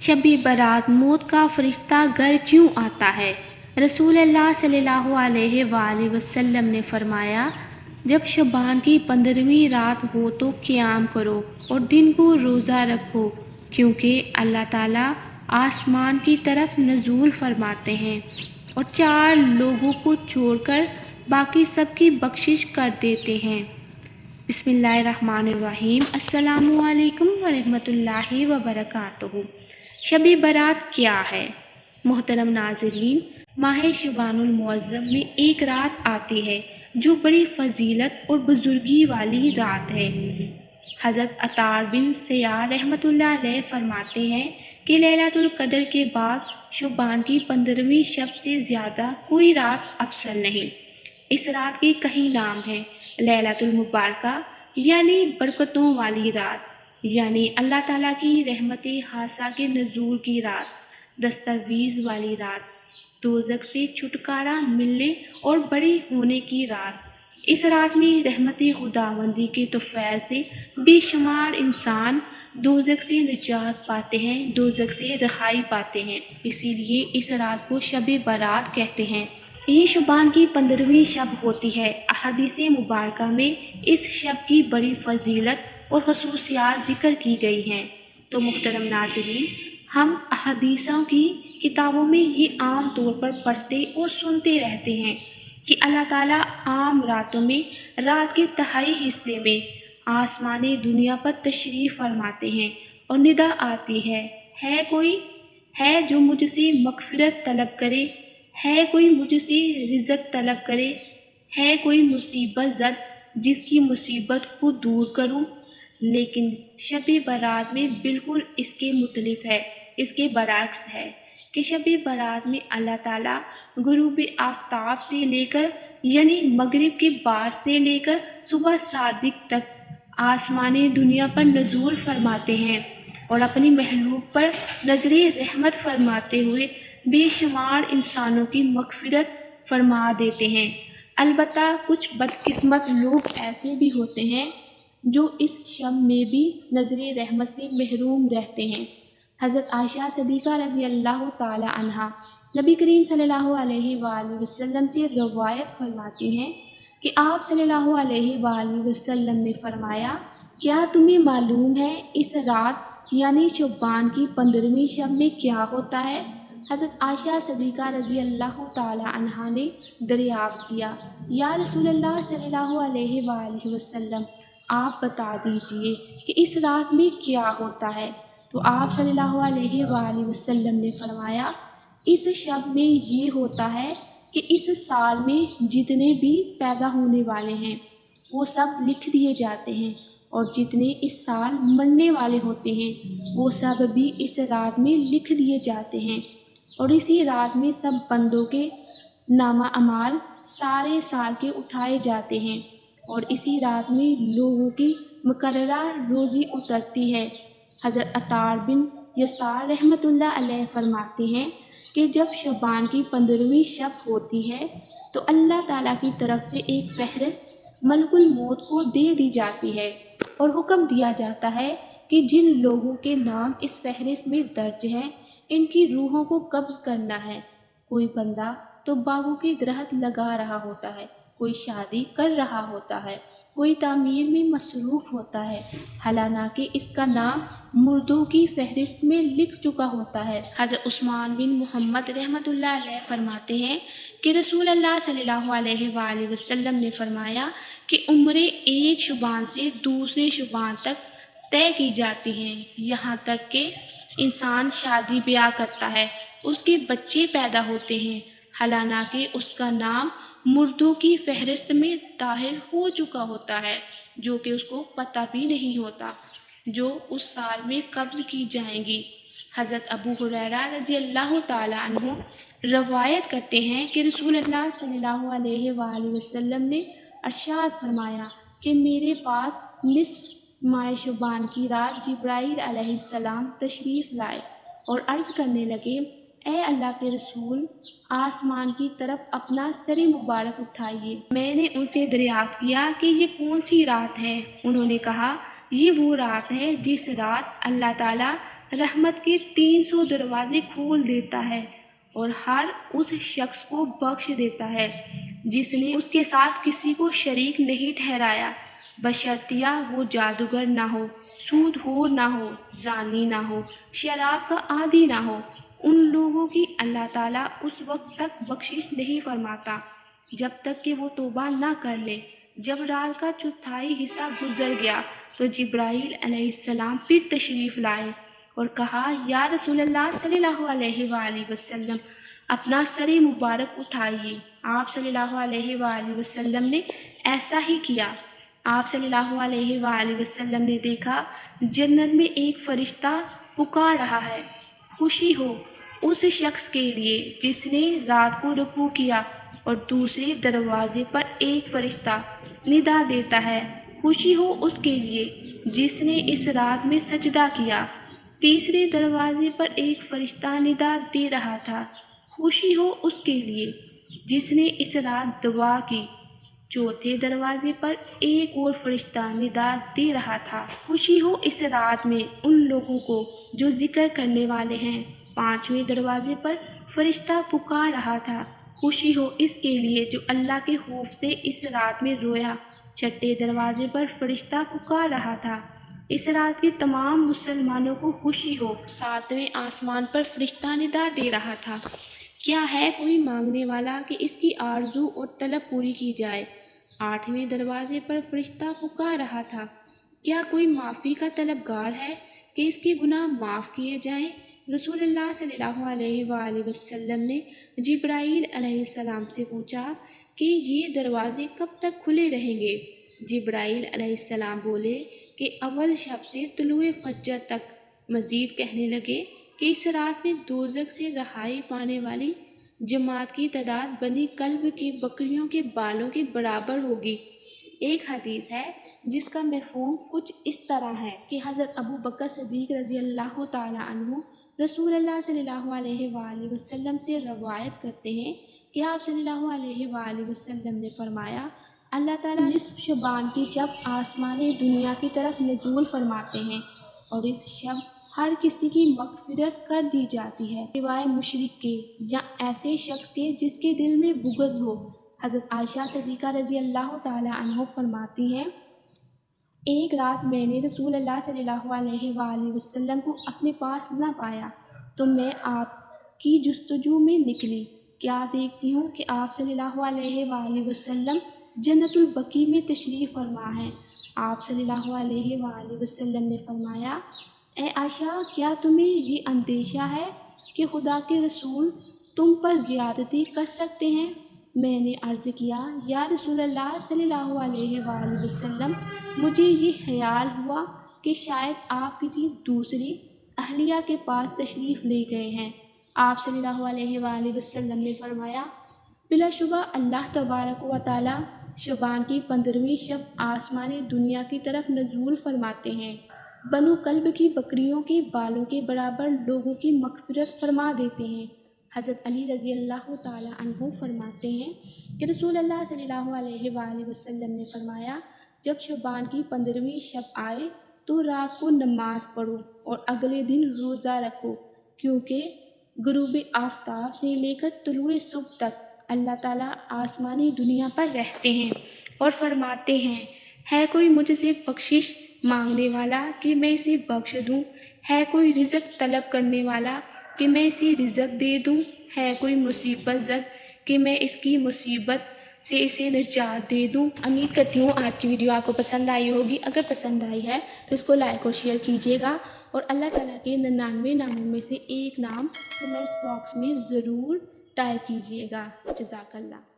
शब बारात मौत का फरिश्ता घर क्यों आता है? रसूल अल्लाह सल्लल्लाहु अलैहि वसल्लम ने फरमाया, जब शबान की 15वीं रात हो तो क़याम करो और दिन को रोज़ा रखो, क्योंकि अल्लाह ताला आसमान की तरफ नज़ूल फरमाते हैं और 4 लोगों को छोड़कर बाकी सब की बख्शिश कर देते हैं। बिस्मिल्लाहिर्रहमानिर्रहीम। अस्सलामु अलैकुम वरहमतुल्लाहि वबरकातुहू। शब बारात क्या है? मोहतरम नाज़रीन, माह शबानुल मुअज़्ज़म में एक रात आती है जो बड़ी फजीलत और बुजुर्गी वाली रात है। हज़रत अतार बिन सयार रहमतुल्लाह अलैह फरमाते हैं कि लैलतुल क़द्र के बाद शबान की 15वीं शब से ज़्यादा कोई रात अफसल नहीं। इस रात के कई नाम हैं। लैलतुल मुबारका यानी बरकतों वाली रात, यानी अल्लाह ताला की रहमत हासा के नज़ूल की रात, दस्तवीज़ वाली रात, दोज़ख से छुटकारा मिलने और बड़ी होने की रात। इस रात में रहमत खुदावंदी के तौफ़ील से बेशुमार इंसान दोज़ख से निजात पाते हैं, दोज़ख से रहाई पाते हैं। इसीलिए इस रात को शब बारात कहते हैं। ये शबान की 15वीं शब होती है। अहादीस मुबारका में इस शब की बड़ी फजीलत और ख़ुसूसियात ज़िक्र की गई हैं। तो मुहतरम नाज़रीन, हम अहादीसों की किताबों में ये आम तौर पर पढ़ते और सुनते रहते हैं कि अल्लाह ताला आम रातों में रात के तिहाई हिस्से में आसमानी दुनिया पर तशरीफ़ फरमाते हैं और निदा आती है कोई है जो मुझसे मग़फ़िरत तलब करे, है कोई मुझसे रिज़्क़ तलब करे, है कोई मुसीबत ज़द जिसकी मुसीबत को दूर करूं। लेकिन शब बारात में बिल्कुल इसके मुतलिफ है, इसके बरअक्स है कि शब बारात में अल्लाह ताला गुरूब आफ्ताब से लेकर यानी मगरिब के बाद से लेकर सुबह सादिक तक आसमानी दुनिया पर नज़ूल फरमाते हैं और अपनी महलूक पर नज़रे रहमत फरमाते हुए बेशुमार इंसानों की मग़फ़िरत फरमा देते हैं। अलबत्ता कुछ बदकिस्मत लोग ऐसे भी होते हैं जो इस शब में भी नज़रे रहमत से महरूम रहते हैं। हज़रत आयशा सिद्दीक़ा रज़ी अल्लाह ताला अन्हा नबी करीम सल्लल्लाहु अलैहि वसल्लम से रवायत फरमाती हैं कि आप सल्लल्लाहु अलैहि वसल्लम ने फरमाया, क्या तुम्हें मालूम है इस रात यानी शबान की 15वीं शब में क्या होता है? हज़रत आयशा सिद्दीक़ा रज़ी अल्लाह ताला अन्हा ने दरियाफ़्त किया, या रसूलल्लाह सल्लल्लाहु अलैहि वसल्लम, आप बता दीजिए कि इस रात में क्या होता है। तो आप सल्लल्लाहु अलैहि वसल्लम ने फरमाया, इस शब में ये होता है कि इस साल में जितने भी पैदा होने वाले हैं वो सब लिख दिए जाते हैं और जितने इस साल मरने वाले होते हैं वो सब भी इस रात में लिख दिए जाते हैं और इसी रात में सब बंदों के नामा अमाल सारे साल के उठाए जाते हैं और इसी रात में लोगों की मुकर्ररा रोज़ी उतरती है। हज़रत अतार बिन यसार रहमतुल्लाह अलैह फरमाते हैं कि जब शबान की 15वीं शब होती है तो अल्लाह ताला की तरफ से एक फ़हरिस्त मलकुल मौत को दे दी जाती है और हुक्म दिया जाता है कि जिन लोगों के नाम इस फ़हरिस्त में दर्ज हैं इनकी रूहों को कब्ज़ करना है। कोई बंदा तो बागों के दरख्त लगा रहा होता है, कोई शादी कर रहा होता है, कोई तामीर में मसरूफ़ होता है, हालांकि इसका नाम मुर्दों की फ़हरिस्त में लिख चुका होता है। हज़रत उस्मान बिन मोहम्मद रहमतुल्लाह अलैह फरमाते हैं कि रसूल अल्लाह सल्लल्लाहु अलैहि वसल्लम ने फरमाया कि उम्रें एक शुबान से दूसरे शुबान तक तय की जाती हैं, यहाँ तक कि इंसान शादी ब्याह करता है, उसके बच्चे पैदा होते हैं, हालांकि उसका नाम मुर्दों की फ़हरिस्त में दाखिल हो चुका होता है, जो कि उसको पता भी नहीं होता, जो उस साल में कब्ज़ की जाएंगी। हज़रत अबू हुरैरा रज़ी अल्लाह ताला अन्हु रवायत करते हैं कि रसूलुल्लाह सल्लल्लाहु अलैहि वसल्लम ने इरशाद फरमाया कि मेरे पास निस्फ़ माह शुबान की रात जिब्राईल अलैहिस्सलाम तशरीफ़ लाए और अर्ज़ करने लगे, ए अल्लाह के रसूल, आसमान की तरफ अपना सर मुबारक उठाइए। मैंने उनसे दरियाफ़्त किया कि ये कौन सी रात है। उन्होंने कहा, ये वो रात है जिस रात अल्लाह ताला رحمت کے 300 دروازے کھول دیتا ہے اور ہر اس شخص کو بخش دیتا ہے جس نے اس کے ساتھ کسی کو شریک نہیں ٹھہرایا، بشرطیہ وہ جادوگر نہ ہو، سود خور نہ ہو، زانی نہ ہو، شراب کا عادی نہ ہو۔ ان لوگوں کی اللہ تعالیٰ اس وقت تک بخشش نہیں فرماتا جب تک کہ وہ توبہ نہ کر لے۔ جب رات کا چوتھائی حصہ گزر گیا تو جبرائیل علیہ السلام پھر تشریف لائے اور کہا، یا رسول اللہ صلی اللہ علیہ وآلہ وسلم، اپنا سر مبارک اٹھائیے۔ آپ صلی اللہ علیہ وآلہ وسلم نے ایسا ہی کیا۔ آپ صلی اللہ علیہ وآلہ وسلم نے دیکھا جنت میں ایک فرشتہ پکار رہا ہے، خوشی ہو اس شخص کے لیے جس نے رات کو رکوع کیا، اور دوسرے دروازے پر ایک فرشتہ ندا دیتا ہے، خوشی ہو اس کے لیے جس نے اس رات میں سجدہ کیا۔ تیسرے دروازے پر ایک فرشتہ ندا دے رہا تھا، خوشی ہو اس کے لیے جس نے اس رات دعا کی۔ چوتھے دروازے پر ایک اور فرشتہ ندا دے رہا تھا، خوشی ہو اس رات میں ان لوگوں کو جو ذکر کرنے والے ہیں۔ پانچویں دروازے پر فرشتہ پکار رہا تھا، خوشی ہو اس کے لیے جو اللہ کے خوف سے اس رات میں رویا۔ چھٹے دروازے پر فرشتہ پکار رہا تھا، اس رات کے تمام مسلمانوں کو خوشی ہو۔ ساتویں آسمان پر فرشتہ ندا دے رہا تھا، کیا ہے کوئی مانگنے والا کہ اس کی آرزو اور طلب پوری کی جائے۔ آٹھویں دروازے پر فرشتہ پکار رہا تھا، کیا کوئی معافی کا طلبگار ہے کہ اس کے گناہ معاف کیے جائیں۔ رسول اللہ صلی اللہ علیہ وآلہ وسلم نے جبرائیل علیہ السلام سے پوچھا کہ یہ دروازے کب تک کھلے رہیں گے؟ جبرائیل علیہ السلام بولے کہ اول شب سے طلوع فجر تک۔ مزید کہنے لگے کہ اس رات میں دوزخ سے رہائی پانے والی جماعت کی تعداد بنی کلب کی بکریوں کے بالوں کے برابر ہوگی۔ ایک حدیث ہے جس کا مفہوم کچھ اس طرح ہے کہ حضرت ابو بکر صدیق رضی اللہ تعالیٰ عنہ رسول اللہ صلی اللہ علیہ وآلہ وسلم سے روایت کرتے ہیں کہ آپ صلی اللہ علیہ وآلہ وسلم نے فرمایا، اللہ تعالیٰ نصف شعبان کی شب آسمان دنیا کی طرف نزول فرماتے ہیں اور اس شب ہر کسی کی مغفرت کر دی جاتی ہے سوائے مشرک کے یا ایسے شخص کے جس کے دل میں بغض ہو۔ حضرت عائشہ صدیقہ رضی اللہ تعالیٰ عنہ فرماتی ہیں، ایک رات میں نے رسول اللہ صلی اللہ علیہ وآلہ وسلم کو اپنے پاس نہ پایا تو میں آپ کی جستجو میں نکلی، کیا دیکھتی ہوں کہ آپ صلی اللہ علیہ وآلہ وسلم جنت البقیع میں تشریف فرما ہیں۔ آپ صلی اللہ علیہ وآلہ وسلم نے فرمایا، اے عائشہ، کیا تمہیں یہ اندیشہ ہے کہ خدا کے رسول تم پر زیادتی کر سکتے ہیں؟ میں نے عرض کیا، یا رسول اللہ صلی اللہ علیہ وآلہ وسلم، مجھے یہ خیال ہوا کہ شاید آپ کسی دوسری اہلیہ کے پاس تشریف لے گئے ہیں۔ آپ صلی اللہ علیہ وآلہ وسلم نے فرمایا، بلا شبہ اللہ تبارک و تعالیٰ شعبان کی 15ویں شب آسمان دنیا کی طرف نزول فرماتے ہیں، بنو کلب کی بکریوں کے بالوں کے برابر لوگوں کی مغفرت فرما دیتے ہیں۔ حضرت علی رضی اللہ تعالیٰ عنہ فرماتے ہیں کہ رسول اللہ صلی اللہ علیہ وآلہ وسلم نے فرمایا، جب شعبان کی 15ویں شب آئے تو رات کو نماز پڑھو اور اگلے دن روزہ رکھو، کیونکہ غروب آفتاب سے لے کر طلوع صبح تک اللہ تعالیٰ آسمانی دنیا پر رہتے ہیں اور فرماتے ہیں، ہے کوئی مجھ سے بخشش مانگنے والا کہ میں اسے بخش دوں، ہے کوئی رزق طلب کرنے والا کہ میں اسے رزق دے دوں، ہے کوئی مصیبت زد کہ میں اس کی مصیبت سے اسے نجات دے دوں۔ امید کرتی ہوں آج کی ویڈیو آپ کو پسند آئی ہوگی۔ اگر پسند آئی ہے تو اس کو لائک اور شیئر کیجیے گا، اور اللہ تعالیٰ کے 99 ناموں میں سے ایک نام کمنٹس باکس میں ضرور ٹائپ کیجیے گا۔ جزاک اللہ۔